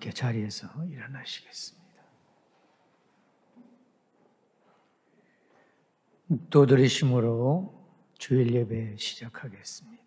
함께 자리에서 일어나시겠습니다. 도드리심으로 주일 예배 시작하겠습니다.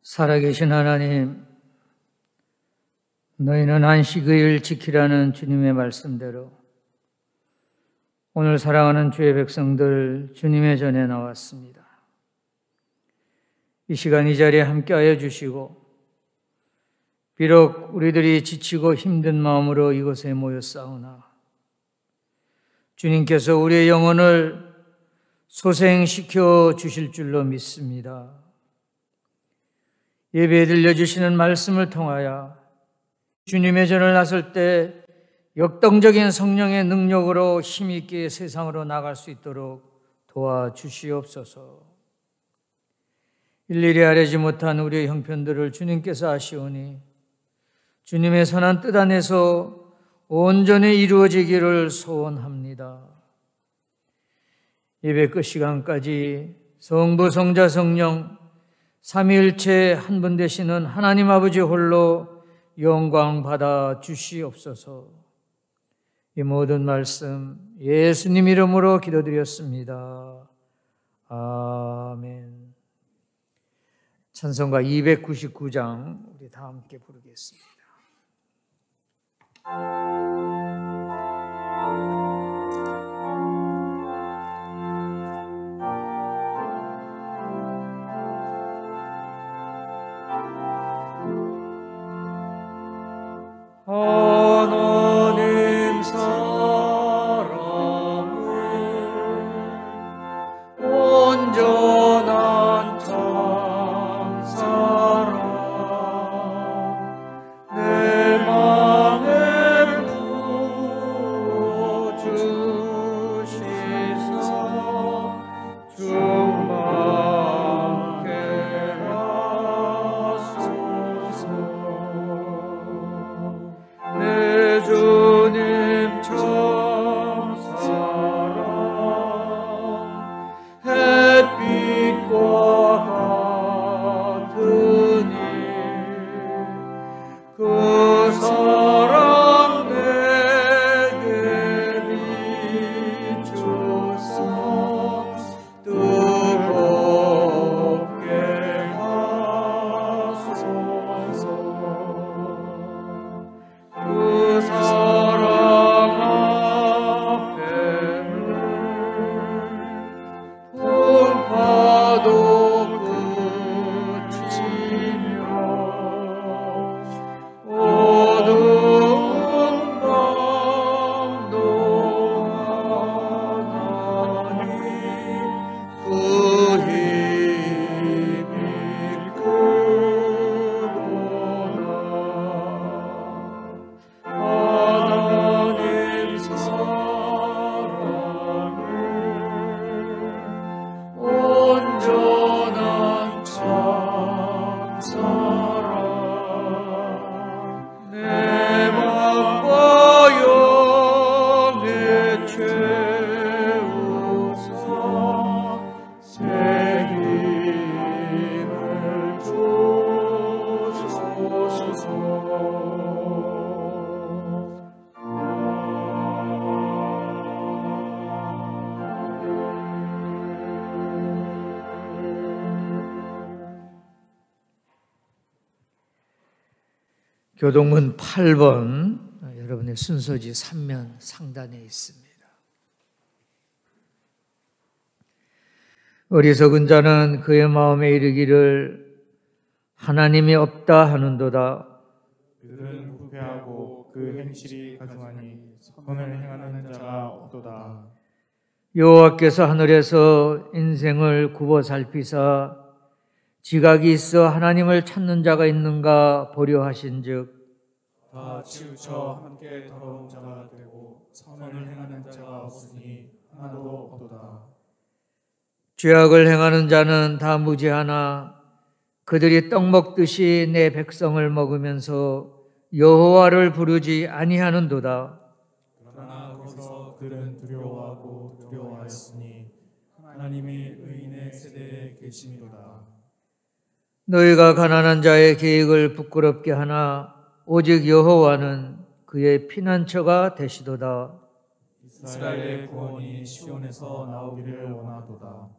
살아계신 하나님, 너희는 안식일 지키라는 주님의 말씀대로 오늘 사랑하는 주의 백성들 주님의 전에 나왔습니다. 이 시간 이 자리에 함께하여 주시고, 비록 우리들이 지치고 힘든 마음으로 이곳에 모였사오나 주님께서 우리의 영혼을 소생시켜 주실 줄로 믿습니다. 예배에 들려주시는 말씀을 통하여 주님의 전을 나설 때 역동적인 성령의 능력으로 힘있게 세상으로 나갈 수 있도록 도와주시옵소서. 일일이 아뢰지 못한 우리의 형편들을 주님께서 아시오니 주님의 선한 뜻 안에서 온전히 이루어지기를 소원합니다. 예배 끝 시간까지 성부, 성자, 성령 삼위일체 한 분 되시는 하나님 아버지 홀로 영광 받아 주시옵소서. 이 모든 말씀 예수님 이름으로 기도드렸습니다. 아멘. 찬송가 299장 우리 다 함께 부르겠습니다. 하나님 사랑을 온전한 참 사랑 내 맘에 부어주시사 충만케 하소서. 내 주님 참 사랑 햇빛과 같으니 그 사랑 내게 비춰서 뜨겁게 하소서. 그 사랑 앞에는 풍파도 그치며 어두운 밤도 하나니 그 힘이 크도다. 하나님 사랑을 온전한 참 사랑 내 맘과 영에 채우사 새 힘을 주소서. 교동문 8번 여러분의 순서지 3면 상단에 있습니다. 어리석은 자는 그의 마음에 이르기를 하나님이 없다 하는도다. 그들은 부패하고 그 행실이 가증하니 선을 행하는 자가 없도다. 여호와께서 하늘에서 인생을 굽어 살피사 지각이 있어 하나님을 찾는 자가 있는가 보려 하신즉 다 치우쳐 함께 더러운 자가 되고 선을 행하는 자가 없으니 하나도 없도다. 죄악을 행하는 자는 다 무지하나 그들이 떡 먹듯이 내 백성을 먹으면서 여호와를 부르지 아니하는도다. 그러나 거기서 그들은 두려워하고 두려워하였으니 하나님이 의인의 세대에 계심이로다. 너희가 가난한 자의 계획을 부끄럽게 하나 오직 여호와는 그의 피난처가 되시도다. 이스라엘의 구원이 시온에서 나오기를 원하도다.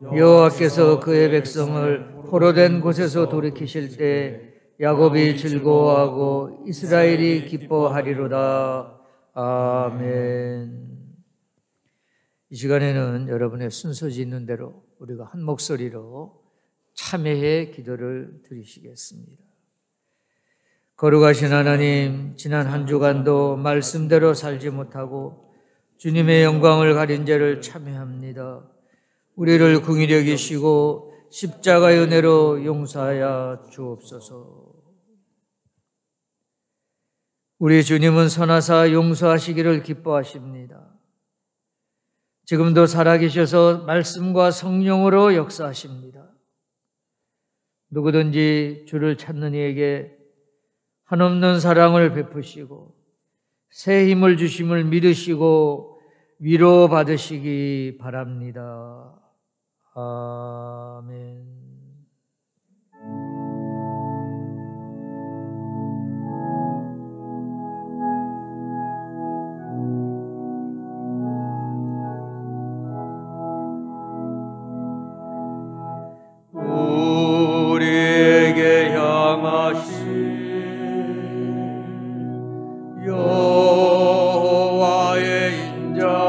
여호와께서 그의 백성을 포로된 곳에서 돌이키실 때 야곱이 즐거워하고 이스라엘이 기뻐하리로다. 아멘. 이 시간에는 여러분의 순서 짓는 대로 우리가 한 목소리로 참회의 기도를 드리시겠습니다. 거룩하신 하나님, 지난 한 주간도 말씀대로 살지 못하고 주님의 영광을 가린 죄를 참회합니다. 우리를 긍휼히 여기시고 십자가의 은혜로 용서하여 주옵소서. 우리 주님은 선하사 용서하시기를 기뻐하십니다. 지금도 살아계셔서 말씀과 성령으로 역사하십니다. 누구든지 주를 찾는 이에게 한없는 사랑을 베푸시고 새 힘을 주심을 믿으시고 위로받으시기 바랍니다. 아멘. 우리에게 향하신 여호와의 인자하심이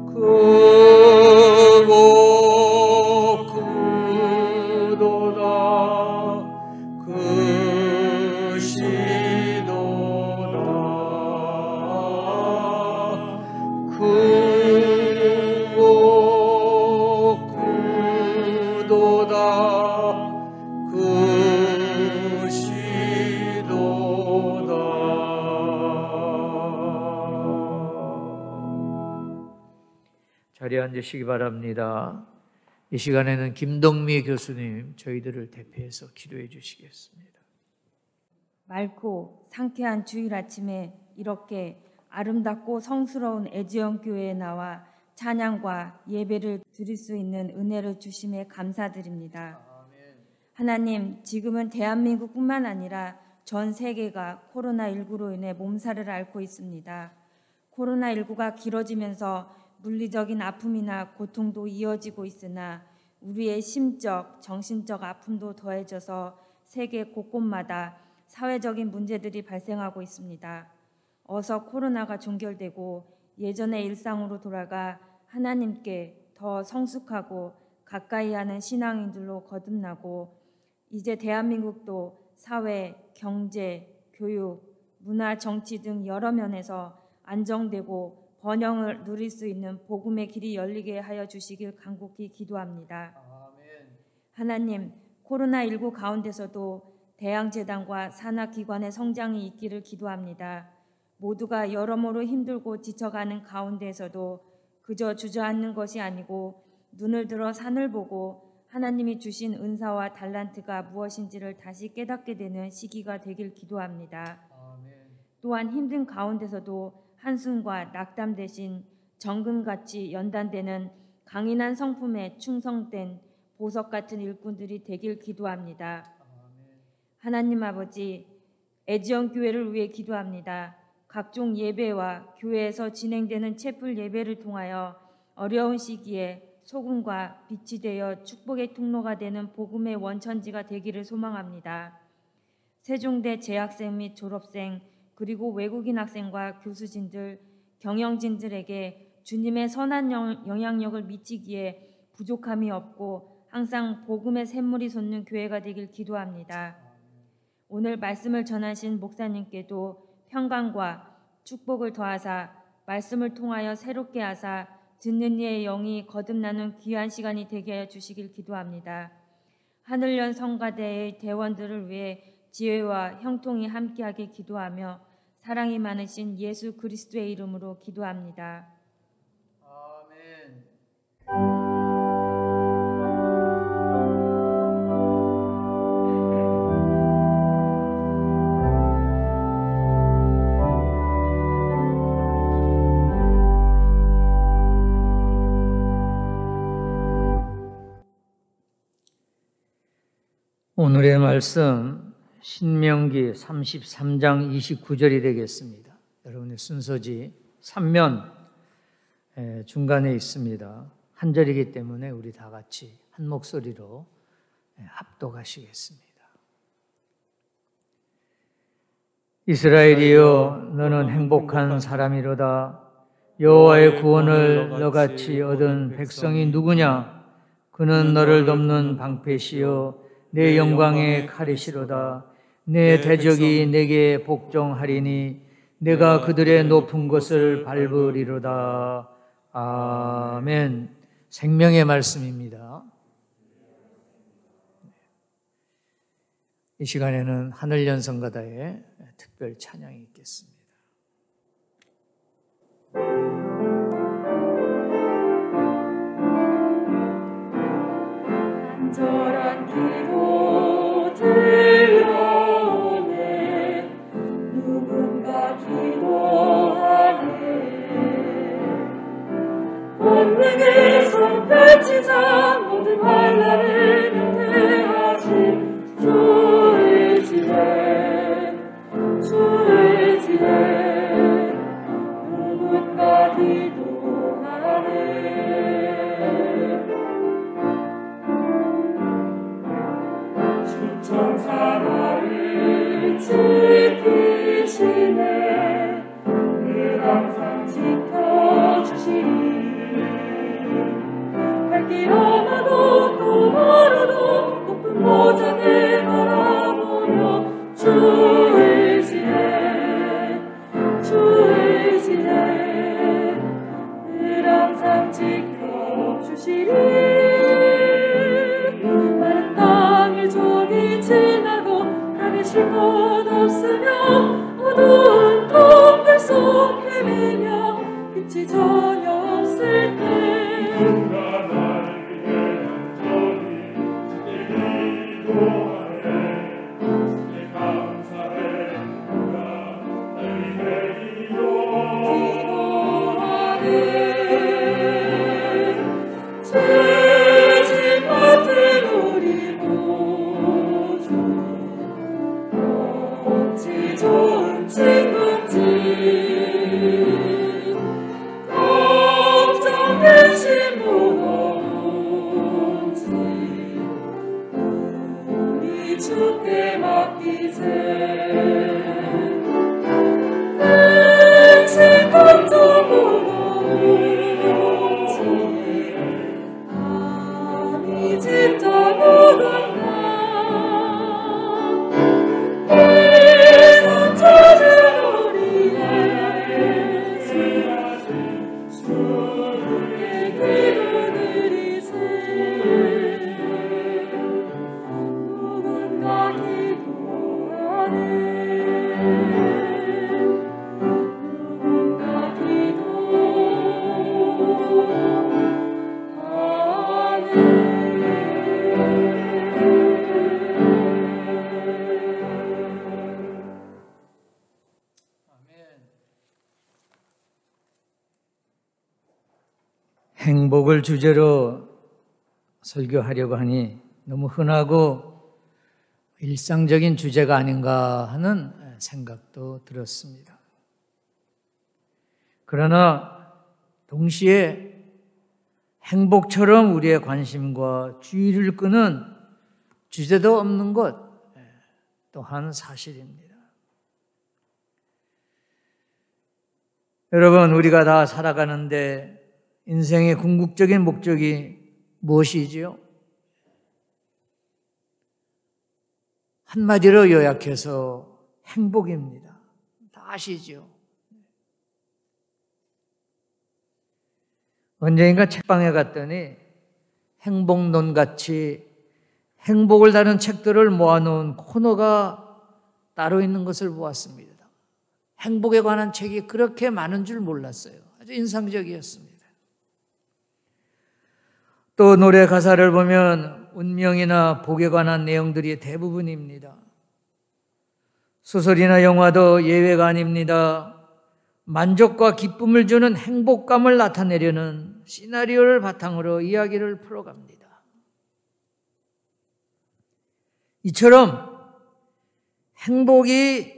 크고 크도다. 자리에 앉으시기 바랍니다. 이 시간에는 김동미 교수님 저희들을 대표해서 기도해 주시겠습니다. 맑고 상쾌한 주일 아침에 이렇게 아름답고 성스러운 애지영 교회에 나와 찬양과 예배를 드릴 수 있는 은혜를 주심에 감사드립니다. 하나님, 지금은 대한민국뿐만 아니라 전 세계가 코로나19로 인해 몸살을 앓고 있습니다. 코로나19가 길어지면서 물리적인 아픔이나 고통도 이어지고 있으나 우리의 심적, 정신적 아픔도 더해져서 세계 곳곳마다 사회적인 문제들이 발생하고 있습니다. 어서 코로나가 종결되고 예전의 일상으로 돌아가 하나님께 더 성숙하고 가까이 하는 신앙인들로 거듭나고 이제 대한민국도 사회, 경제, 교육, 문화, 정치 등 여러 면에서 안정되고 번영을 누릴 수 있는 복음의 길이 열리게 하여 주시길 간곡히 기도합니다. 하나님, 코로나19 가운데서도 대양재단과 산하기관의 성장이 있기를 기도합니다. 모두가 여러모로 힘들고 지쳐가는 가운데서도 그저 주저앉는 것이 아니고 눈을 들어 산을 보고 하나님이 주신 은사와 달란트가 무엇인지를 다시 깨닫게 되는 시기가 되길 기도합니다. 또한 힘든 가운데서도 한숨과 낙담 대신 정금같이 연단되는 강인한 성품에 충성된 보석 같은 일꾼들이 되길 기도합니다. 하나님 아버지, 애지영 교회를 위해 기도합니다. 각종 예배와 교회에서 진행되는 채플 예배를 통하여 어려운 시기에 소금과 빛이 되어 축복의 통로가 되는 복음의 원천지가 되기를 소망합니다. 세종대 재학생 및 졸업생 그리고 외국인 학생과 교수진들, 경영진들에게 주님의 선한 영향력을 미치기에 부족함이 없고 항상 복음의 샘물이 솟는 교회가 되길 기도합니다. 오늘 말씀을 전하신 목사님께도 평강과 축복을 더하사 말씀을 통하여 새롭게 하사 듣는 이의 영이 거듭나는 귀한 시간이 되게 해 주시길 기도합니다. 하늘연 성가대의 대원들을 위해 지혜와 형통이 함께하길 기도하며 사랑이 많으신 예수 그리스도의 이름으로 기도합니다. 아멘. 오늘의 말씀 신명기 33장 29절이 되겠습니다. 여러분의 순서지 3면 중간에 있습니다. 한 절이기 때문에 우리 다 같이 한 목소리로 합독하시겠습니다. 이스라엘이여 너는 행복한 사람이로다. 여호와의 구원을 너같이 얻은 백성이 누구냐? 그는 너를 돕는 방패시여 내 영광의 칼이시로다. 내 대적이 내게 복종하리니 내가 그들의 높은 것을 밟으리로다. 아멘. 생명의 말씀입니다. 이 시간에는 하늘연성가다의 특별 찬양이 있겠습니다. 간절한 기도 들려오네. 누군가 기도하네. 권능의 손 펼치자 모든 환난을 면대하신 주의 지혜 주의 지혜. 누군가 기도하네. 천사를 지키시네. 늘 항상 지켜주시니 갈 길 험하고 또 멀어도 높은 보좌를 바라보며 주의 지혜 주의 지혜. 늘 항상 지켜주시니 마른 땅을 종이 지나도 가르칠 곳 없으며 어두운 동굴 속 헤매며 빛이 전혀 없을 때 누가 나를 위해 간절히 주께 기도하네. 주께 감사해. 누가 나를 위해 기도하네. 죄짐 맡은 우리 구주 어찌 좋은 친구인지 걱정되신 무엇인지 우리 주께 맡기세. 근심 걱정 무엇인지 아니 진짜 모른다. 계속 찾은 우리의 예수하신 주의 기도드리세. 누군가 기도하네. 누군가 행복을 주제로 설교하려고 하니 너무 흔하고 일상적인 주제가 아닌가 하는 생각도 들었습니다. 그러나 동시에 행복처럼 우리의 관심과 주의를 끄는 주제도 없는 것 또한 사실입니다. 여러분, 우리가 다 살아가는데 인생의 궁극적인 목적이 무엇이지요? 한마디로 요약해서 행복입니다. 다 아시죠? 언젠가 책방에 갔더니 행복론같이 행복을 다룬 책들을 모아놓은 코너가 따로 있는 것을 보았습니다. 행복에 관한 책이 그렇게 많은 줄 몰랐어요. 아주 인상적이었습니다. 또 노래 가사를 보면 운명이나 복에 관한 내용들이 대부분입니다. 소설이나 영화도 예외가 아닙니다. 만족과 기쁨을 주는 행복감을 나타내려는 시나리오를 바탕으로 이야기를 풀어갑니다. 이처럼 행복이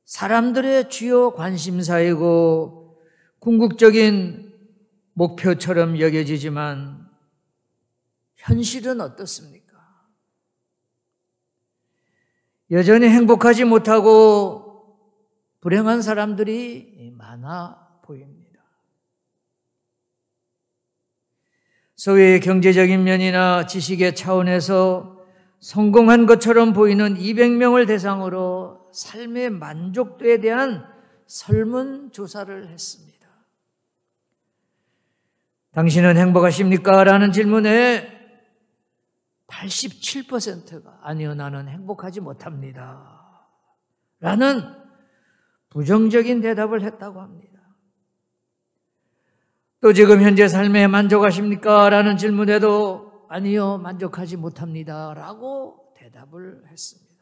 사람들의 주요 관심사이고 궁극적인 목표처럼 여겨지지만 현실은 어떻습니까? 여전히 행복하지 못하고 불행한 사람들이 많아 보입니다. 소위 경제적인 면이나 지식의 차원에서 성공한 것처럼 보이는 200명을 대상으로 삶의 만족도에 대한 설문조사를 했습니다. 당신은 행복하십니까? 라는 질문에 87%가 아니요, 나는 행복하지 못합니다. 라는 부정적인 대답을 했다고 합니다. 또 지금 현재 삶에 만족하십니까? 라는 질문에도 아니요, 만족하지 못합니다. 라고 대답을 했습니다.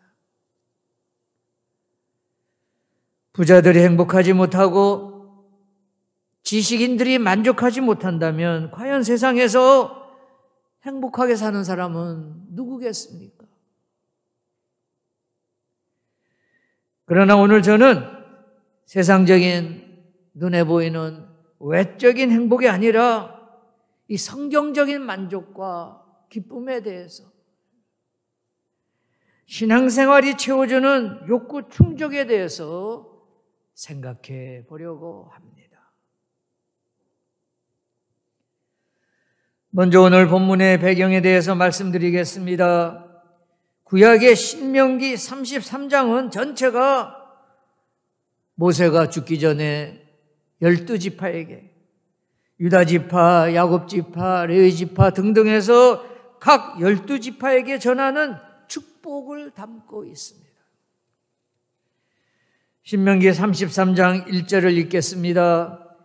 부자들이 행복하지 못하고 지식인들이 만족하지 못한다면 과연 세상에서 행복하게 사는 사람은 누구겠습니까? 그러나 오늘 저는 세상적인 눈에 보이는 외적인 행복이 아니라 이 성경적인 만족과 기쁨에 대해서 신앙생활이 채워주는 욕구 충족에 대해서 생각해 보려고 합니다. 먼저 오늘 본문의 배경에 대해서 말씀드리겠습니다. 구약의 신명기 33장은 전체가 모세가 죽기 전에 12지파에게 유다지파, 야곱지파, 레위지파 등등에서 각 12지파에게 전하는 축복을 담고 있습니다. 신명기 33장 1절을 읽겠습니다.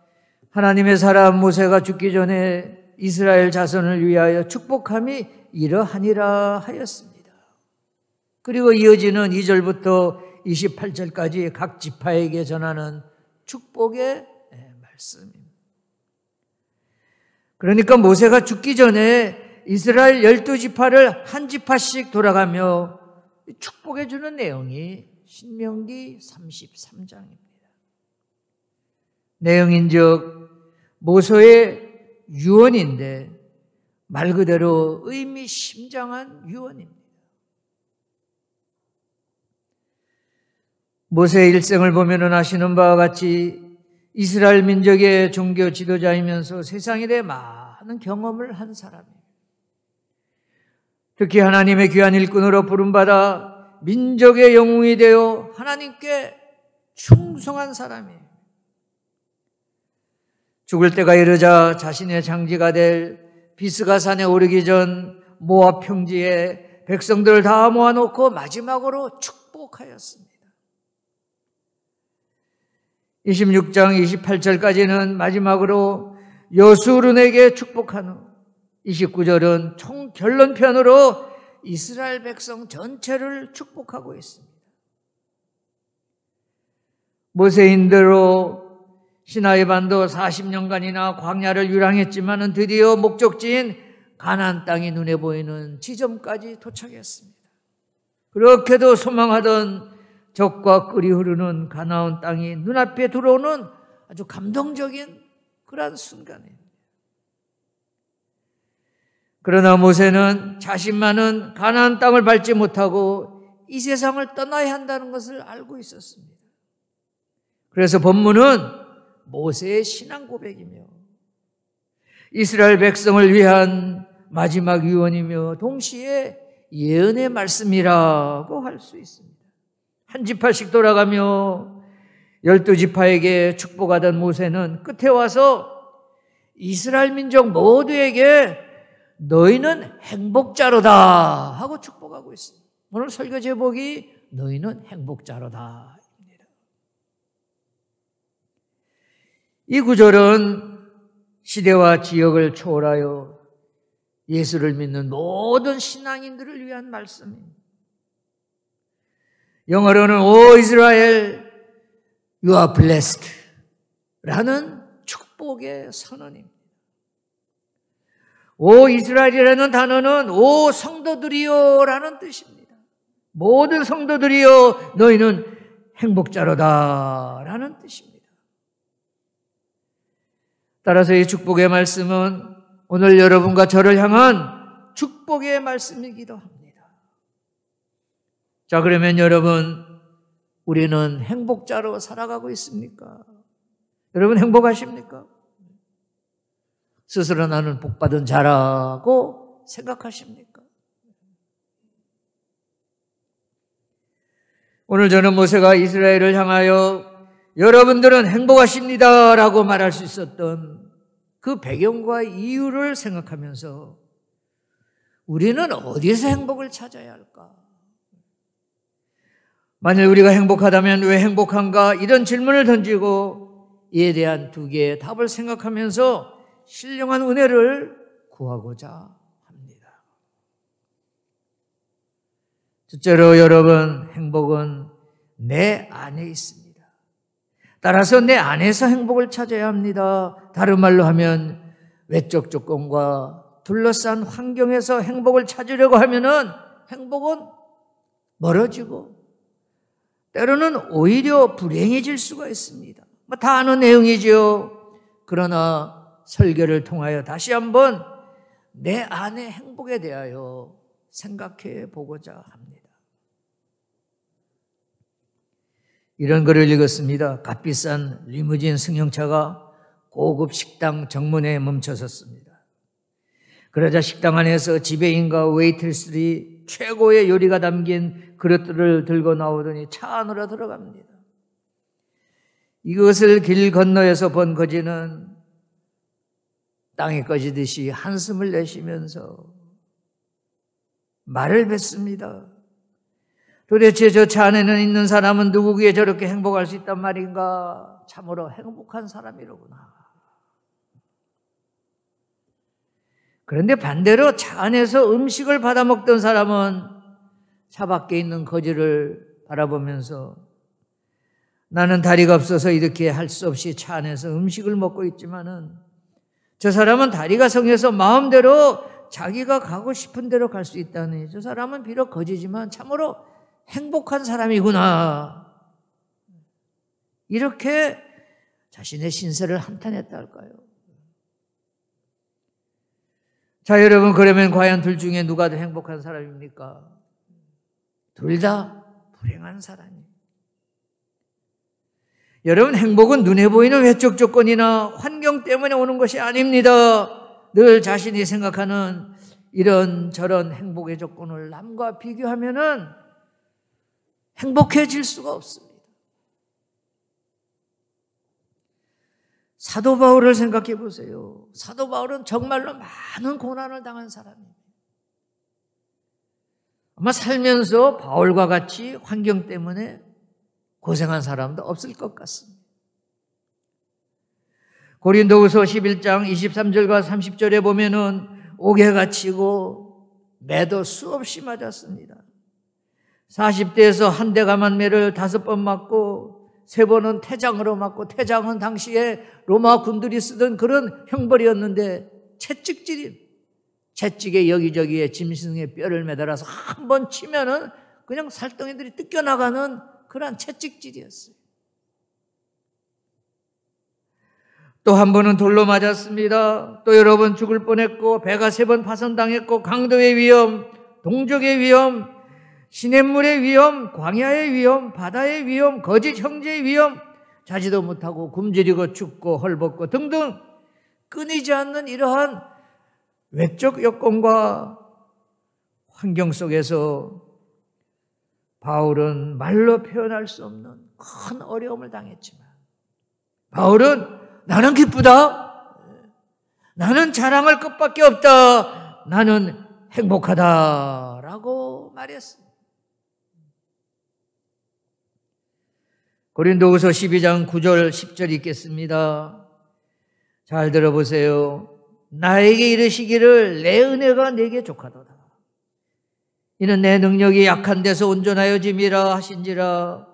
하나님의 사람 모세가 죽기 전에 이스라엘 자손을 위하여 축복함이 이러하니라 하였습니다. 그리고 이어지는 2절부터 28절까지 각 지파에게 전하는 축복의 말씀입니다. 그러니까 모세가 죽기 전에 이스라엘 12지파를 한 지파씩 돌아가며 축복해 주는 내용이 신명기 33장입니다. 내용인즉 모세의 유언인데 말 그대로 의미심장한 유언입니다. 모세의 일생을 보면 아시는 바와 같이 이스라엘 민족의 종교 지도자이면서 세상에 대해 많은 경험을 한 사람이에요. 특히 하나님의 귀한 일꾼으로 부름받아 민족의 영웅이 되어 하나님께 충성한 사람이에요. 죽을 때가 이르자 자신의 장지가 될 비스가산에 오르기 전 모압 평지에 백성들을 다 모아놓고 마지막으로 축복하였습니다. 26장 28절까지는 마지막으로 여수룬에게 축복한 후 29절은 총 결론편으로 이스라엘 백성 전체를 축복하고 있습니다. 모세인대로 시나이 반도 40년간이나 광야를 유랑했지만 드디어 목적지인 가나안 땅이 눈에 보이는 지점까지 도착했습니다. 그렇게도 소망하던 적과 끓이 흐르는 가나안 땅이 눈앞에 들어오는 아주 감동적인 그런 순간입니다. 그러나 모세는 자신만은 가나안 땅을 밟지 못하고 이 세상을 떠나야 한다는 것을 알고 있었습니다. 그래서 본문은 모세의 신앙 고백이며 이스라엘 백성을 위한 마지막 유언이며 동시에 예언의 말씀이라고 할 수 있습니다. 한 지파씩 돌아가며 12지파에게 축복하던 모세는 끝에 와서 이스라엘 민족 모두에게 너희는 행복자로다 하고 축복하고 있습니다. 오늘 설교 제목이 너희는 행복자로다. 이 구절은 시대와 지역을 초월하여 예수를 믿는 모든 신앙인들을 위한 말씀입니다. 영어로는 오 이스라엘 you are blessed 라는 축복의 선언입니다. 오 이스라엘이라는 단어는 오 성도들이여 라는 뜻입니다. 모든 성도들이여 너희는 행복자로다 라는 뜻입니다. 따라서 이 축복의 말씀은 오늘 여러분과 저를 향한 축복의 말씀이기도 합니다. 자, 그러면 여러분, 우리는 행복자로 살아가고 있습니까? 여러분 행복하십니까? 스스로 나는 복받은 자라고 생각하십니까? 오늘 저는 모세가 이스라엘을 향하여 여러분들은 행복하십니다 라고 말할 수 있었던 그 배경과 이유를 생각하면서 우리는 어디서 행복을 찾아야 할까? 만일 우리가 행복하다면 왜 행복한가? 이런 질문을 던지고 이에 대한 두 개의 답을 생각하면서 신령한 은혜를 구하고자 합니다. 첫째로 여러분, 행복은 내 안에 있습니다. 따라서 내 안에서 행복을 찾아야 합니다. 다른 말로 하면 외적 조건과 둘러싼 환경에서 행복을 찾으려고 하면은 행복은 멀어지고 때로는 오히려 불행해질 수가 있습니다. 다 아는 내용이죠. 그러나 설교를 통하여 다시 한번 내 안의 행복에 대하여 생각해 보고자 합니다. 이런 글을 읽었습니다. 값비싼 리무진 승용차가 고급 식당 정문에 멈춰섰습니다. 그러자 식당 안에서 지배인과 웨이트리스들이 최고의 요리가 담긴 그릇들을 들고 나오더니 차 안으로 들어갑니다. 이것을 길 건너에서 본 거지는 땅에 꺼지듯이 한숨을 내쉬면서 말을 뱉습니다. 도대체 저 차 안에는 있는 사람은 누구기에 저렇게 행복할 수 있단 말인가? 참으로 행복한 사람이로구나. 그런데 반대로 차 안에서 음식을 받아 먹던 사람은 차 밖에 있는 거지를 바라보면서 나는 다리가 없어서 이렇게 할 수 없이 차 안에서 음식을 먹고 있지만은 저 사람은 다리가 성해서 마음대로 자기가 가고 싶은 대로 갈 수 있다니 저 사람은 비록 거지지만 참으로 행복한 사람이구나. 이렇게 자신의 신세를 한탄했다 할까요? 자, 여러분, 그러면 과연 둘 중에 누가 더 행복한 사람입니까? 둘 다 불행한 사람이에요. 여러분, 행복은 눈에 보이는 외적 조건이나 환경 때문에 오는 것이 아닙니다. 늘 자신이 생각하는 이런 저런 행복의 조건을 남과 비교하면은 행복해질 수가 없습니다. 사도 바울을 생각해 보세요. 사도 바울은 정말로 많은 고난을 당한 사람입니다. 아마 살면서 바울과 같이 환경 때문에 고생한 사람도 없을 것 같습니다. 고린도후서 11장 23절과 30절에 보면은 옥에 갇히고 매도 수없이 맞았습니다. 40대에서 한 대 감한 매를 5번 맞고 3번은 태장으로 맞고 태장은 당시에 로마 군들이 쓰던 그런 형벌이었는데 채찍에 여기저기에 짐승의 뼈를 매달아서 한 번 치면은 그냥 살덩이들이 뜯겨나가는 그런 채찍질이었어요. 또 한 번은 돌로 맞았습니다. 또 여러 번 죽을 뻔했고 배가 3번 파손당했고 강도의 위험, 동족의 위험, 시냇물의 위험, 광야의 위험, 바다의 위험, 거짓 형제의 위험, 자지도 못하고 굶주리고 죽고 헐벗고 등등 끊이지 않는 이러한 외적 여건과 환경 속에서 바울은 말로 표현할 수 없는 큰 어려움을 당했지만 바울은 나는 기쁘다. 나는 자랑할 것밖에 없다. 나는 행복하다라고 말했습니다. 고린도후서 12장 9절 10절 읽겠습니다. 잘 들어보세요. 나에게 이르시기를 내 은혜가 내게 족하도다. 이는 내 능력이 약한 데서 온전하여짐이라 하신지라.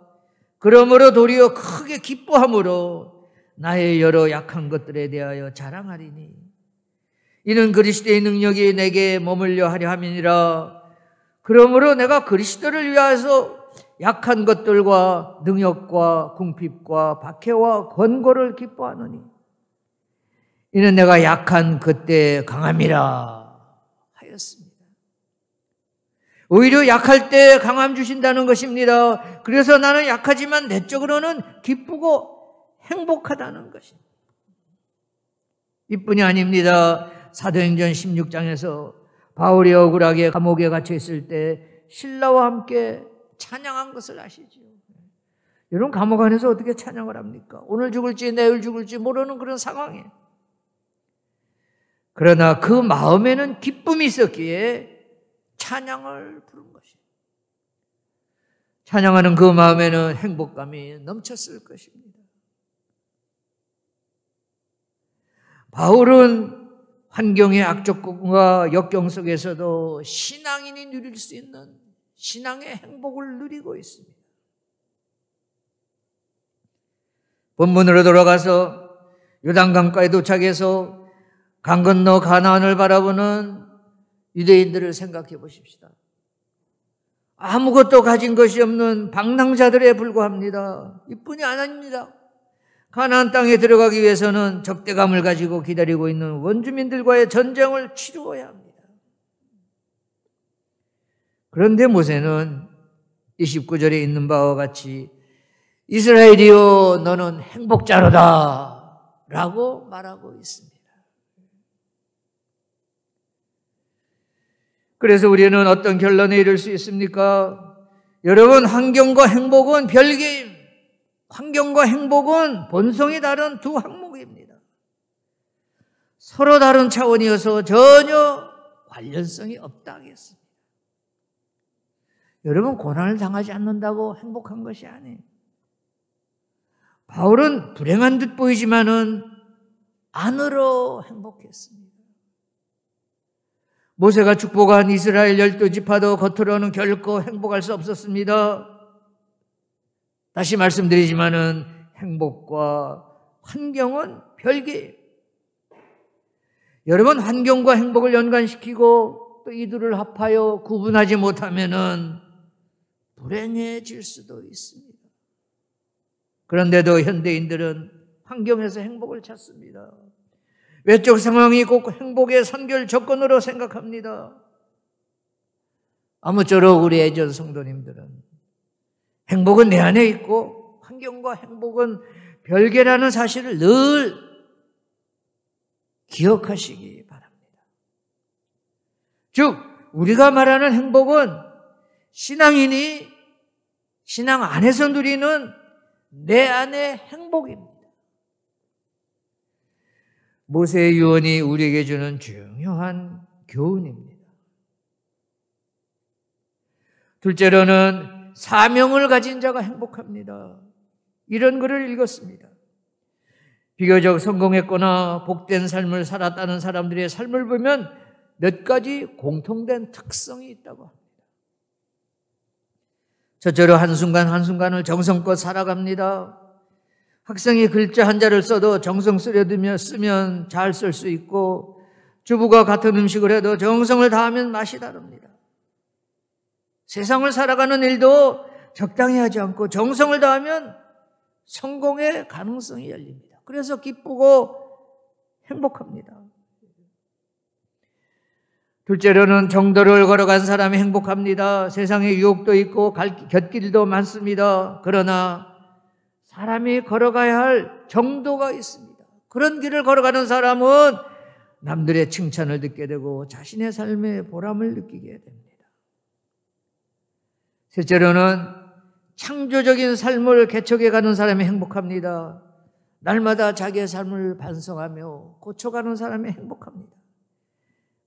그러므로 도리어 크게 기뻐함으로 나의 여러 약한 것들에 대하여 자랑하리니 이는 그리스도의 능력이 내게 머물려 하려 함이니라. 그러므로 내가 그리스도를 위하여서 약한 것들과 능력과 궁핍과 박해와 권고를 기뻐하노니 이는 내가 약한 그때 강함이라 하였습니다. 오히려 약할 때 강함 주신다는 것입니다. 그래서 나는 약하지만 내적으로는 기쁘고 행복하다는 것입니다. 이뿐이 아닙니다. 사도행전 16장에서 바울이 억울하게 감옥에 갇혀 있을 때 신라와 함께 찬양한 것을 아시죠? 여러분, 감옥 안에서 어떻게 찬양을 합니까? 오늘 죽을지 내일 죽을지 모르는 그런 상황에. 그러나 그 마음에는 기쁨이 있었기에 찬양을 부른 것입니다. 찬양하는 그 마음에는 행복감이 넘쳤을 것입니다. 바울은 환경의 악조건과 역경 속에서도 신앙인이 누릴 수 있는 신앙의 행복을 누리고 있습니다. 본문으로 돌아가서 요단강가에 도착해서 강 건너 가나안을 바라보는 유대인들을 생각해 보십시다. 아무것도 가진 것이 없는 방랑자들에 불과합니다. 이뿐이 아닙니다. 가나안 땅에 들어가기 위해서는 적대감을 가지고 기다리고 있는 원주민들과의 전쟁을 치루어야 합니다. 그런데 모세는 29절에 있는 바와 같이 이스라엘이여 너는 행복자로다 라고 말하고 있습니다. 그래서 우리는 어떤 결론에 이를 수 있습니까? 여러분, 환경과 행복은 별개입니다. 환경과 행복은 본성이 다른 두 항목입니다. 서로 다른 차원이어서 전혀 관련성이 없다 하겠습니다. 여러분, 고난을 당하지 않는다고 행복한 것이 아니에요. 바울은 불행한 듯 보이지만은 안으로 행복했습니다. 모세가 축복한 이스라엘 12지파도 겉으로는 결코 행복할 수 없었습니다. 다시 말씀드리지만은 행복과 환경은 별개예요. 여러분, 환경과 행복을 연관시키고 또 이 둘을 합하여 구분하지 못하면은 불행해질 수도 있습니다. 그런데도 현대인들은 환경에서 행복을 찾습니다. 외적 상황이 꼭 행복의 선결 조건으로 생각합니다. 아무쪼록 우리 애전 성도님들은 행복은 내 안에 있고 환경과 행복은 별개라는 사실을 늘 기억하시기 바랍니다. 즉, 우리가 말하는 행복은 신앙인이 신앙 안에서 누리는 내 안의 행복입니다. 모세의 유언이 우리에게 주는 중요한 교훈입니다. 둘째로는 사명을 가진 자가 행복합니다. 이런 글을 읽었습니다. 비교적 성공했거나 복된 삶을 살았다는 사람들의 삶을 보면 몇 가지 공통된 특성이 있다고 합니다. 저절로 한순간 한순간을 정성껏 살아갑니다. 학생이 글자 한자를 써도 정성 쓰면 잘 쓸 수 있고, 주부가 같은 음식을 해도 정성을 다하면 맛이 다릅니다. 세상을 살아가는 일도 적당히 하지 않고 정성을 다하면 성공의 가능성이 열립니다. 그래서 기쁘고 행복합니다. 둘째로는 정도를 걸어간 사람이 행복합니다. 세상에 유혹도 있고 곁길도 많습니다. 그러나 사람이 걸어가야 할 정도가 있습니다. 그런 길을 걸어가는 사람은 남들의 칭찬을 듣게 되고 자신의 삶의 보람을 느끼게 됩니다. 셋째로는 창조적인 삶을 개척해 가는 사람이 행복합니다. 날마다 자기의 삶을 반성하며 고쳐가는 사람이 행복합니다.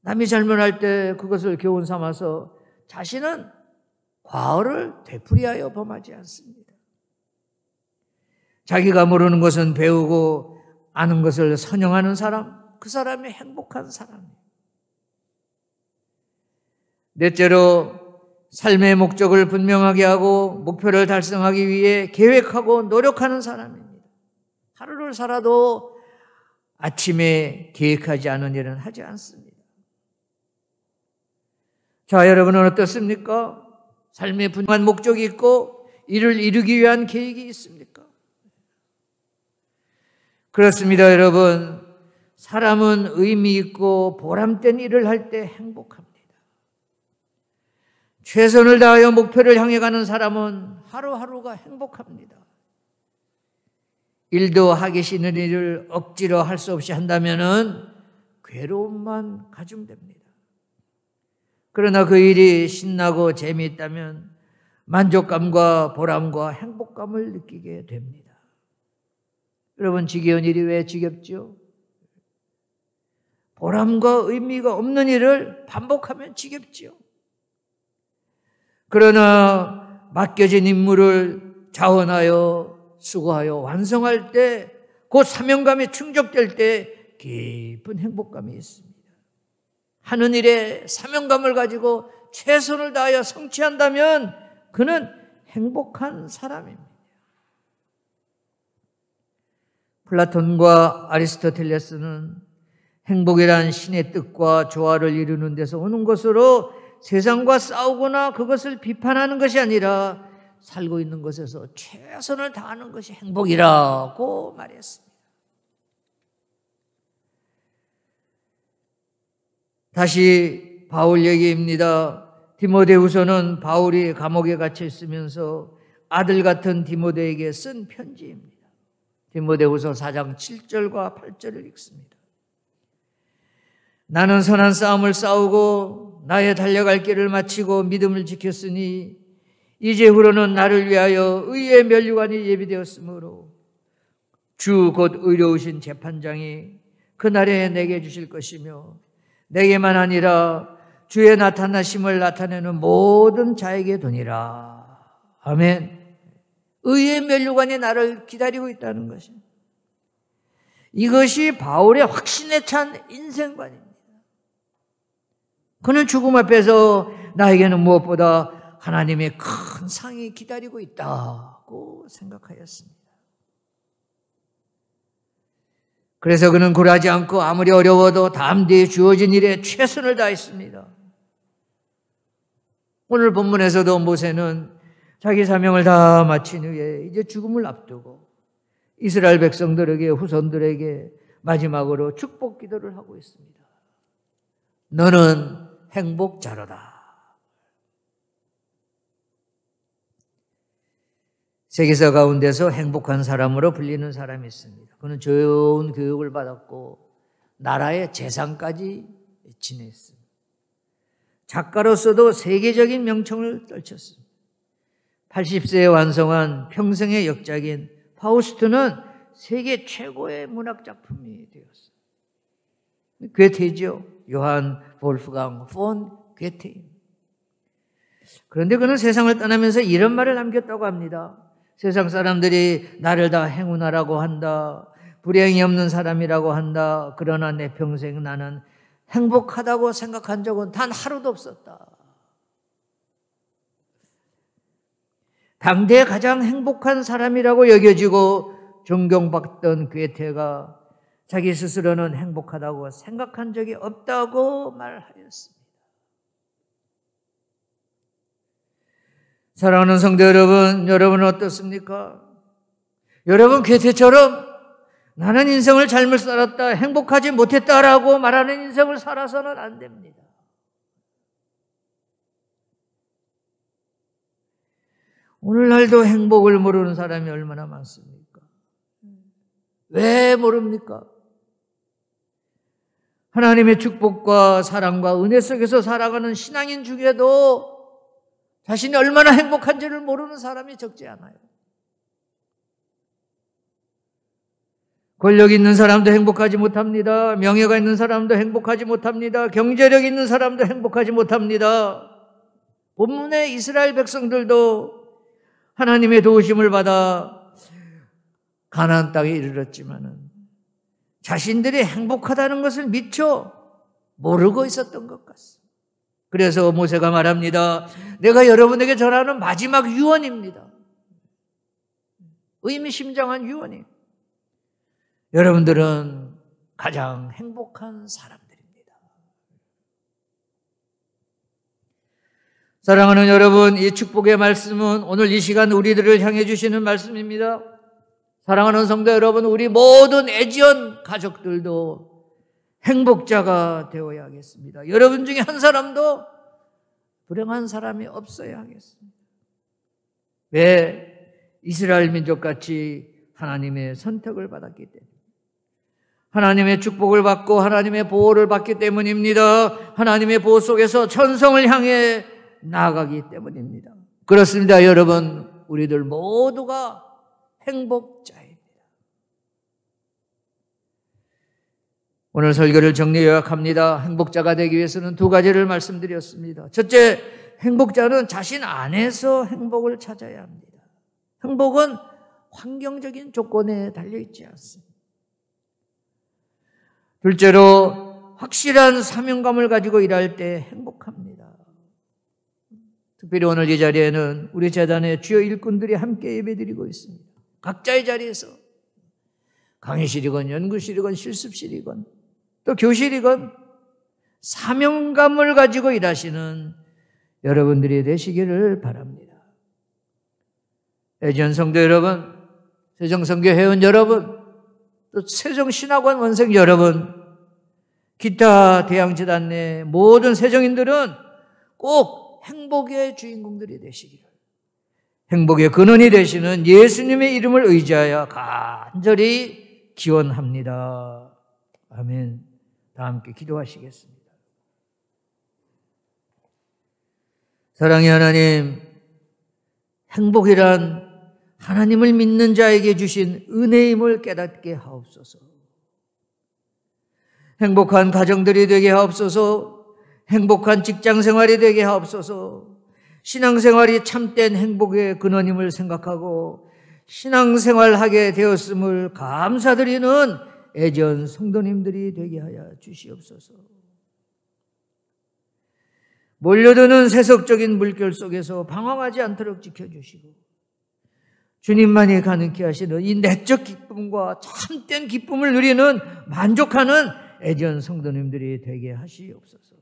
남이 잘못할 때 그것을 교훈 삼아서 자신은 과오를 되풀이하여 범하지 않습니다. 자기가 모르는 것은 배우고 아는 것을 선영하는 사람, 그 사람이 행복한 사람이에요. 넷째로 삶의 목적을 분명하게 하고 목표를 달성하기 위해 계획하고 노력하는 사람입니다. 하루를 살아도 아침에 계획하지 않은 일은 하지 않습니다. 자, 여러분은 어떻습니까? 삶에 분명한 목적이 있고 이를 이루기 위한 계획이 있습니까? 그렇습니다, 여러분. 사람은 의미 있고 보람된 일을 할 때 행복합니다. 최선을 다하여 목표를 향해 가는 사람은 하루하루가 행복합니다. 일도 하기 싫은 일을 억지로 할 수 없이 한다면 괴로움만 가중됩니다. 그러나 그 일이 신나고 재미있다면 만족감과 보람과 행복감을 느끼게 됩니다. 여러분, 지겨운 일이 왜 지겹죠? 보람과 의미가 없는 일을 반복하면 지겹죠. 그러나 맡겨진 임무를 자원하여 수고하여 완성할 때, 그 사명감이 충족될 때 깊은 행복감이 있습니다. 하는 일에 사명감을 가지고 최선을 다하여 성취한다면 그는 행복한 사람입니다. 플라톤과 아리스토텔레스는 행복이란 신의 뜻과 조화를 이루는 데서 오는 것으로 세상과 싸우거나 그것을 비판하는 것이 아니라 살고 있는 것에서 최선을 다하는 것이 행복이라고 말했습니다. 다시 바울 얘기입니다. 디모데후서는 바울이 감옥에 갇혀 있으면서 아들 같은 디모데에게 쓴 편지입니다. 디모데후서 4장 7절과 8절을 읽습니다. 나는 선한 싸움을 싸우고 나의 달려갈 길을 마치고 믿음을 지켰으니 이제후로는 나를 위하여 의의 면류관이 예비되었으므로 주 곧 의로우신 재판장이 그날에 내게 주실 것이며 내게만 아니라 주의 나타나심을 나타내는 모든 자에게 도니라. 아멘. 의의 면류관이 나를 기다리고 있다는 것입니다. 이것이 바울의 확신에 찬 인생관입니다. 그는 죽음 앞에서 나에게는 무엇보다 하나님의 큰 상이 기다리고 있다고 생각하였습니다. 그래서 그는 굴하지 않고 아무리 어려워도 다음 뒤에 주어진 일에 최선을 다했습니다. 오늘 본문에서도 모세는 자기 사명을 다 마친 후에 이제 죽음을 앞두고 이스라엘 백성들에게, 후손들에게 마지막으로 축복 기도를 하고 있습니다. 너는 행복자로다. 세계사 가운데서 행복한 사람으로 불리는 사람이 있습니다. 그는 좋은 교육을 받았고 나라의 재산까지 지냈습니다. 작가로서도 세계적인 명성을 떨쳤습니다. 80세에 완성한 평생의 역작인 파우스트는 세계 최고의 문학작품이 되었습니다. 괴테죠. 요한 볼프강 폰 괴테입니다. 그런데 그는 세상을 떠나면서 이런 말을 남겼다고 합니다. 세상 사람들이 나를 다 행운아라고 한다. 불행이 없는 사람이라고 한다. 그러나 내 평생 나는 행복하다고 생각한 적은 단 하루도 없었다. 당대에 가장 행복한 사람이라고 여겨지고 존경받던 괴테가 자기 스스로는 행복하다고 생각한 적이 없다고 말하였습니다. 사랑하는 성도 여러분, 여러분은 어떻습니까? 여러분 괴테처럼 나는 인생을 잘못 살았다, 행복하지 못했다라고 말하는 인생을 살아서는 안 됩니다. 오늘날도 행복을 모르는 사람이 얼마나 많습니까? 왜 모릅니까? 하나님의 축복과 사랑과 은혜 속에서 살아가는 신앙인 중에도 자신이 얼마나 행복한지를 모르는 사람이 적지 않아요. 권력 있는 사람도 행복하지 못합니다. 명예가 있는 사람도 행복하지 못합니다. 경제력 있는 사람도 행복하지 못합니다. 본문의 이스라엘 백성들도 하나님의 도우심을 받아 가나안 땅에 이르렀지만은 자신들이 행복하다는 것을 미처 모르고 있었던 것 같습니다. 그래서 모세가 말합니다. 내가 여러분에게 전하는 마지막 유언입니다. 의미심장한 유언이에요. 여러분들은 가장 행복한 사람들입니다. 사랑하는 여러분, 이 축복의 말씀은 오늘 이 시간 우리들을 향해 주시는 말씀입니다. 사랑하는 성도 여러분, 우리 모든 에지온 가족들도 행복자가 되어야 하겠습니다. 여러분 중에 한 사람도 불행한 사람이 없어야 하겠습니다. 왜? 이스라엘 민족같이 하나님의 선택을 받았기 때문에, 하나님의 축복을 받고 하나님의 보호를 받기 때문입니다. 하나님의 보호 속에서 천성을 향해 나아가기 때문입니다. 그렇습니다. 여러분, 우리들 모두가 행복자입니다. 오늘 설교를 정리 요약합니다. 행복자가 되기 위해서는 두 가지를 말씀드렸습니다. 첫째, 행복자는 자신 안에서 행복을 찾아야 합니다. 행복은 환경적인 조건에 달려있지 않습니다. 둘째로, 확실한 사명감을 가지고 일할 때 행복합니다. 특별히 오늘 이 자리에는 우리 재단의 주요 일꾼들이 함께 예배드리고 있습니다. 각자의 자리에서 강의실이건 연구실이건 실습실이건 또 교실이건 사명감을 가지고 일하시는 여러분들이 되시기를 바랍니다. 애지연 성도 여러분, 세정선교 회원 여러분, 또 세정신학원 원생 여러분, 기타 대양재단 내 모든 세정인들은 꼭 행복의 주인공들이 되시기를, 행복의 근원이 되시는 예수님의 이름을 의지하여 간절히 기원합니다. 아멘. 다 함께 기도하시겠습니다. 사랑의 하나님, 행복이란 하나님을 믿는 자에게 주신 은혜임을 깨닫게 하옵소서. 행복한 가정들이 되게 하옵소서. 행복한 직장생활이 되게 하옵소서. 신앙생활이 참된 행복의 근원임을 생각하고 신앙생활하게 되었음을 감사드리는 애전 성도님들이 되게 하여 주시옵소서. 몰려드는 세속적인 물결 속에서 방황하지 않도록 지켜주시고 주님만이 가능케 하시는 이 내적 기쁨과 참된 기쁨을 누리는 만족하는 애전 성도님들이 되게 하시옵소서.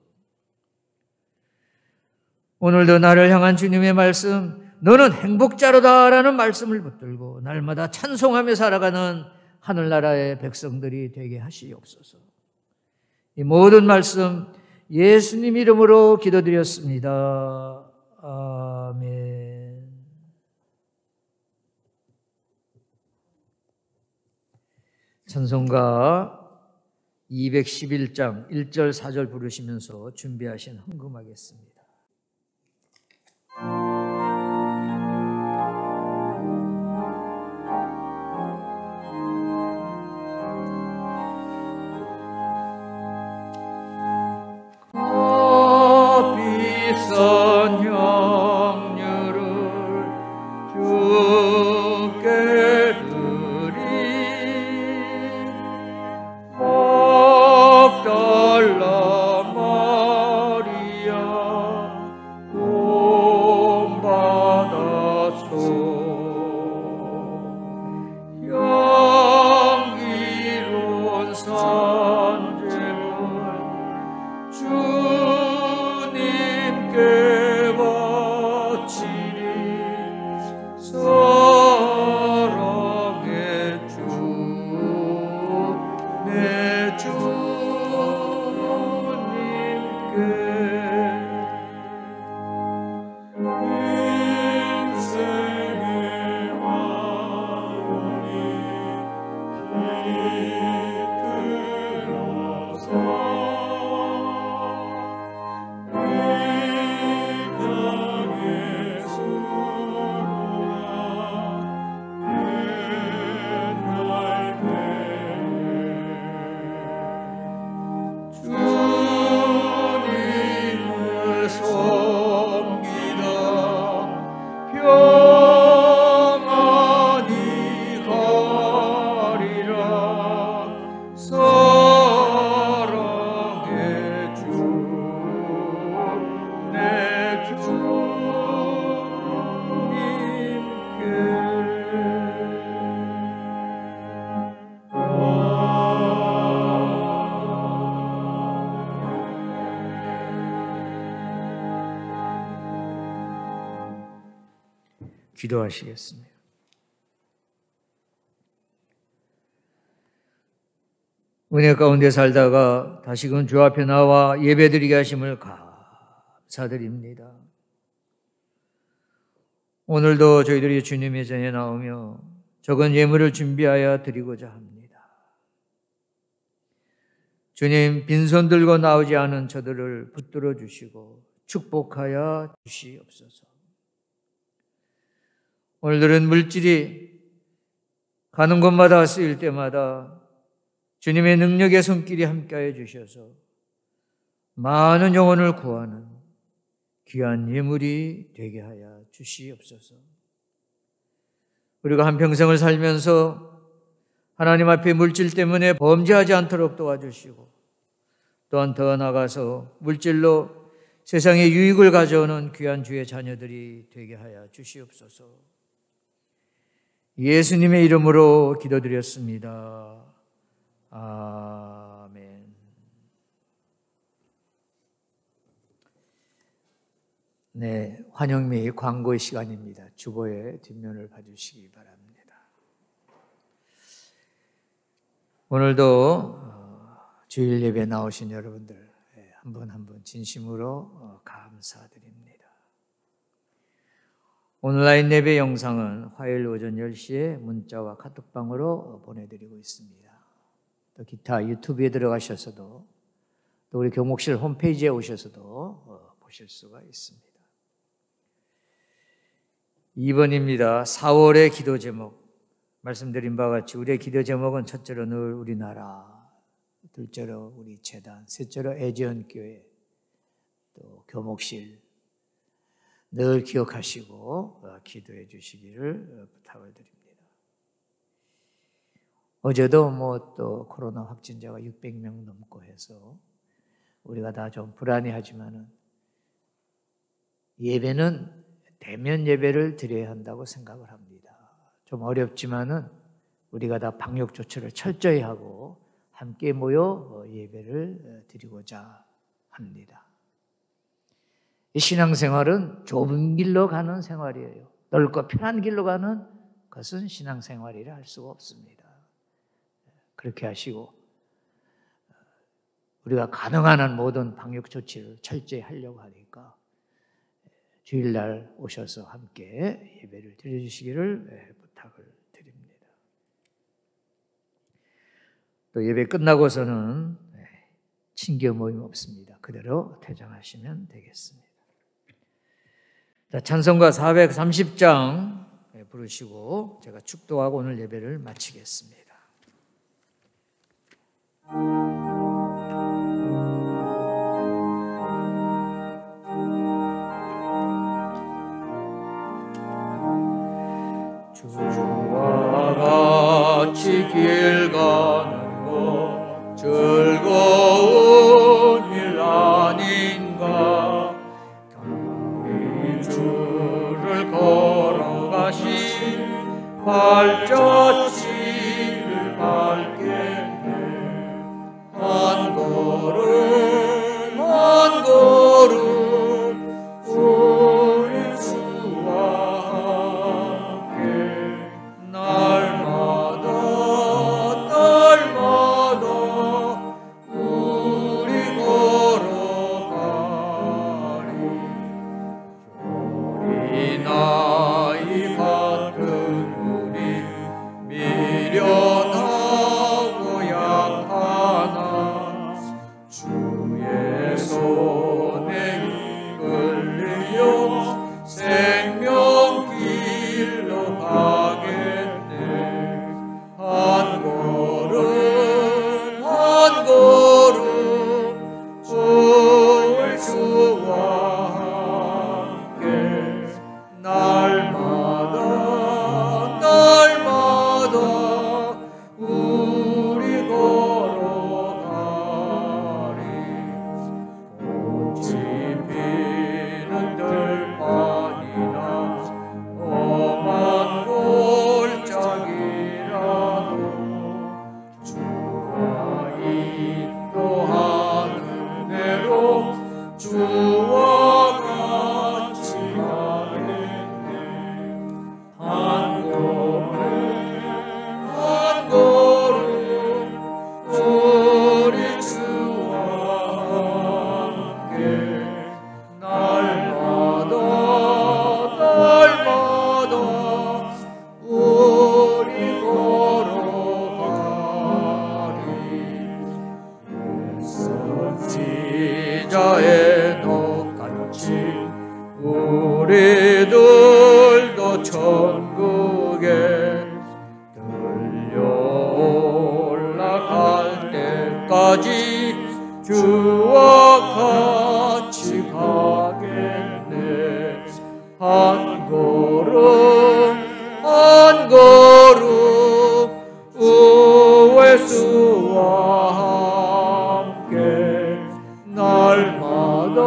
오늘도 나를 향한 주님의 말씀, 너는 행복자로다라는 말씀을 붙들고 날마다 찬송하며 살아가는 하늘나라의 백성들이 되게 하시옵소서. 이 모든 말씀 예수님 이름으로 기도드렸습니다. 아멘. 찬송가 211장 1절 4절 부르시면서 준비하신 헌금하겠습니다. 비싼 향유를 주께 드린 막달라 마리아 본받았소. 향기로운 산재물 주님께 바치리. 사랑의 주 내 주님께 인생의 왕이 깃들어서 이 땅의 수고가 옛날 기도하시겠습니다. 은혜 가운데 살다가 다시금 주 앞에 나와 예배드리게 하심을 감사드립니다. 오늘도 저희들이 주님의 전에 나오며 적은 예물을 준비하여 드리고자 합니다. 주님, 빈손 들고 나오지 않은 저들을 붙들어 주시고 축복하여 주시옵소서. 오늘들은 물질이 가는 곳마다 쓰일 때마다 주님의 능력의 손길이 함께하여 주셔서 많은 영혼을 구하는 귀한 예물이 되게 하여 주시옵소서. 우리가 한평생을 살면서 하나님 앞에 물질 때문에 범죄하지 않도록 도와주시고 또한 더 나아가서 물질로 세상에 유익을 가져오는 귀한 주의 자녀들이 되게 하여 주시옵소서. 예수님의 이름으로 기도드렸습니다. 아멘. 네, 환영 및 광고의 시간입니다. 주보의 뒷면을 봐주시기 바랍니다. 오늘도 주일 예배 나오신 여러분들 한 분 한 분 진심으로 감사드립니다. 온라인 예배 영상은 화요일 오전 10시에 문자와 카톡방으로 보내드리고 있습니다. 또 기타 유튜브에 들어가셔서도 또 우리 교목실 홈페이지에 오셔서도 보실 수가 있습니다. 2번입니다. 4월의 기도 제목. 말씀드린 바와 같이 우리의 기도 제목은 첫째로 늘 우리나라, 둘째로 우리 재단, 셋째로 애지연교회, 또 교목실 늘 기억하시고 기도해 주시기를 부탁을 드립니다. 어제도 또 코로나 확진자가 600명 넘고 해서 우리가 다 좀 불안해하지만은 예배는 대면 예배를 드려야 한다고 생각을 합니다. 좀 어렵지만은 우리가 다 방역 조치를 철저히 하고 함께 모여 예배를 드리고자 합니다. 이 신앙생활은 좁은 길로 가는 생활이에요. 넓고 편한 길로 가는 것은 신앙생활이라 할 수가 없습니다. 그렇게 하시고 우리가 가능한 한 모든 방역 조치를 철저히 하려고 하니까 주일날 오셔서 함께 예배를 드려주시기를 부탁을 드립니다. 또 예배 끝나고서는 친교 모임 없습니다. 그대로 퇴장하시면 되겠습니다. 자, 찬송가 430장 부르시고 제가 축도하고 오늘 예배를 마치겠습니다. 주와 같이 길 가는 것 즐거운 일 아닌가. 경리 주를 걸어가신 발자취를 밟겠네. 한 걸음 한 걸음 우리 주와 함께 날마다 우리 걸어가리. 우리 나이 같은 우리 자의 똑같이 우리들도 천국에 들려 올라갈 때까지 주와 같이 가겠네. 한 걸음 한 걸음 우회수와 함께 날마다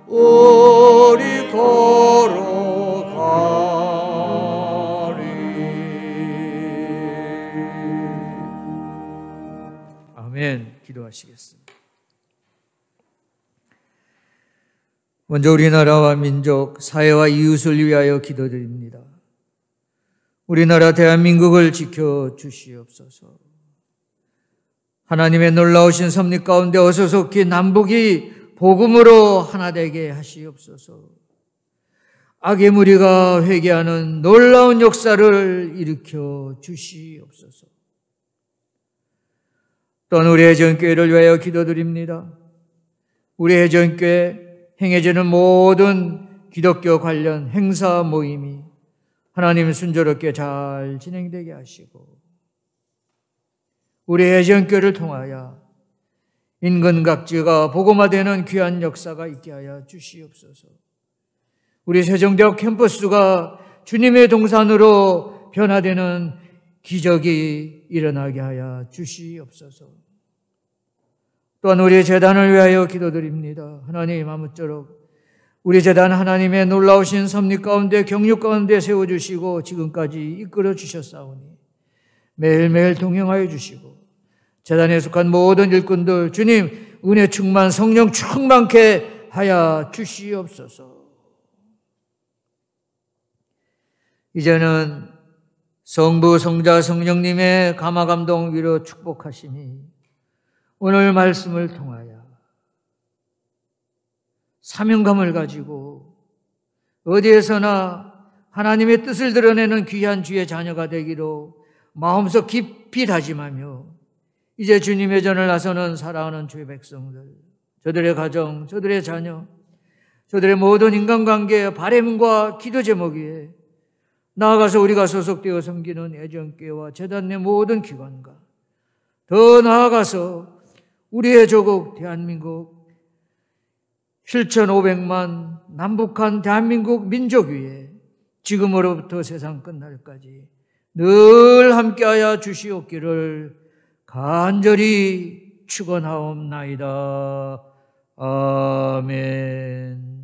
우리 걸어가리. 아멘. 기도하시겠습니다. 먼저 우리나라와 민족, 사회와 이웃을 위하여 기도드립니다. 우리나라 대한민국을 지켜주시옵소서. 하나님의 놀라우신 섭리 가운데 어소속히 남북이 복음으로 하나 되게 하시옵소서. 악의 무리가 회개하는 놀라운 역사를 일으켜 주시옵소서. 또한 우리 해전교회를 위하여 기도드립니다. 우리 해전교회 행해지는 모든 기독교 관련 행사 모임이 하나님 순조롭게 잘 진행되게 하시고, 우리 해전교회를 통하여 인근각지가 복음화되는 귀한 역사가 있게 하여 주시옵소서. 우리 세종대학 캠퍼스가 주님의 동산으로 변화되는 기적이 일어나게 하여 주시옵소서. 또한 우리 재단을 위하여 기도드립니다. 하나님, 아무쪼록 우리 재단 하나님의 놀라우신 섭리 가운데 경륜 가운데 세워주시고 지금까지 이끌어 주셨사오니 매일매일 동행하여 주시고, 재단에 속한 모든 일꾼들 주님 은혜 충만, 성령 충만케 하여 주시옵소서. 이제는 성부, 성자, 성령님의 감화감동 위로 축복하시니 오늘 말씀을 통하여 사명감을 가지고 어디에서나 하나님의 뜻을 드러내는 귀한 주의 자녀가 되기로 마음속 깊이 다짐하며, 이제 주님의 전을 나서는 사랑하는 주의 백성들, 저들의 가정, 저들의 자녀, 저들의 모든 인간관계의 바램과 기도 제목 위에 나아가서 우리가 소속되어 섬기는 애정교회와 재단 내 모든 기관과 더 나아가서 우리의 조국 대한민국 7,500만 남북한 대한민국 민족 위에 지금으로부터 세상 끝날까지 늘 함께하여 주시옵기를 간절히 축원하옵나이다. 아멘.